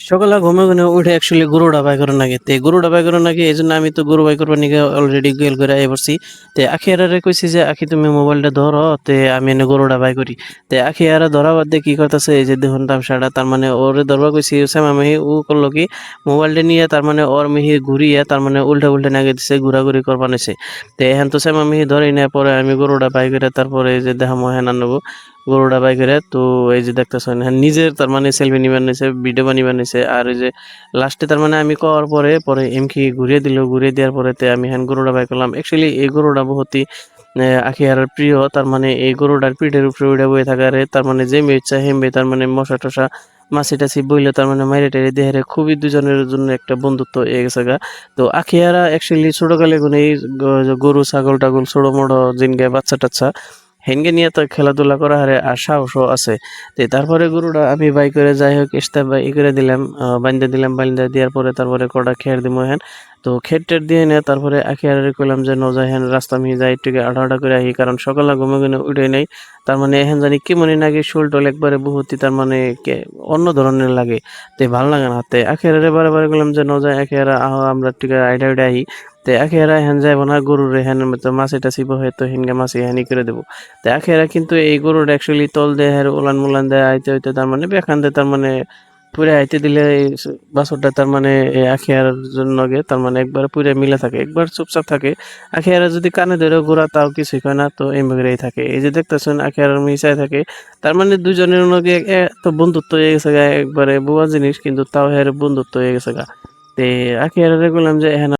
সকালে ঘুমে উঠে অ্যাকচুয়ালি গরুটা বাই করার নাগে। গরুটা বাই করার নাগে এজন্য আমি তো গরু বাই করবার নিগে অলরেডি গোয়াল করে আইয়া পড়ছি। আখি আরারে কইছি যে, "আখি তুমি মোবাইলটা ধরো, আমি এনে গরুটা বাই করি।" আখি আরা ধরা বাদ দিয়ে কি করতেছে, এই যে দেখুন তামসাটা, তার মানে ওরে ধরবা কইছি, শ্যামা মিহি ও করলো কি, মোবাইলটা নিয়ে তার মানে ওর মিহি ঘুরিয়ে তার মানে উল্টা নাগে দিছে, ঘুরাঘুরি করবা নিছে। এহেন তো শ্যামা মিহি ধরেই না, পরে আমি গরুটা বাই করে তারপরে এই যে দেখামো হেন আনবো গরুটা বাই করে। এই যে দেখতেছেন হ্যাঁ, নিজের তার মানে সেলফি নিবার নিছে, ভিডিও বানিবার নিছে। আর ওই যে লাস্টে তার মানে আমি কওয়ার পরে এমকি ঘুরিয়ে দিল, ঘুরিয়ে দেওয়ার পরেতে আমি হ্যান গরুটা বাই করলাম। অ্যাকচুয়ালি এই গরুটা বহুতই আখি হারার প্রিয়। তার মানে এই গরুটার পিঠের উপরে উইড়া বইয়া থাকারে তার মানে যে মেয়ে ইচ্ছা হেমবে তার মানে মশা-টশা, মাছি-টাছি বইলে তার মানে মাইরে-টাইরে দেহারে খুবই দুজনের জন্য একটা বন্ধুত্ব হয়ে গেছে গা। তো আখি হারা অ্যাকচুয়ালি ছোটকালে এই গরু, ছাগল-টাগল ছোট-মোটো জিনগা বাচ্চা-টাচ্চা হেনকে নিয়ে তো খেলাধুলা করা হারে আর সাহসও আছে। তারপরে গরুটা আমি বাই করে যাই হোক ইস্তা বাই করে দিলাম, বাইন্ধা দিলাম। বাইন্ধা দেওয়ার পরে তারপরে কটা খের দিমু হেন। তো খের-টের দিয়ে নিয়ে তারপরে আখি আরারে কইলাম যে, "ন যাই হেন রাস্তা মিহি যাই একটু আডা-আডা করে আহি।" কারণ সকালে ঘুম উঠে নাই। তার মানে এহেন জানি কেমনি নাগে শরীর-টল একবারে বহুতই তার মানে অন্য ধরনের লাগে। ভাল লাগে না। আখি আরারে বারে কইলাম যে, "ন যাই আখি আরা আহো আমরা একটু আইডা-উইডা আহি।" আখি আরা হেন যাইব না, গরুরে হেন তো মাছি-টাছি বহে তো হেনকে মাছি হানি করে দেব। আখেরা কিন্তু এই গরুটা অ্যাকচুয়ালি তল দেহে উলান দেয় আইতে তার মানে বেখান দেয় তার মানে পুরা আইতে দিলে এই বাছুরটা তার মানে এই আখিয়ার জন্য তার মানে একবার পুরা মিলে থাকে, একবার চুপচাপ থাকে। আখিয়ারা যদি কানে ধরে ঘোরা তাও কিছুই কয় না, তো এইভাবেই থাকে। এই যে দেখতেছেন আখিয়ার মিশায় থাকে, তার মানে দুজনের লগে এত বন্ধুত্ব হয়ে গেছে গা, একবারে বুয়া জিনিস কিন্তু তাও এর বন্ধুত্ব হয়ে গেছে গা। তে আখিয়ারে বললাম যে হ্যাঁ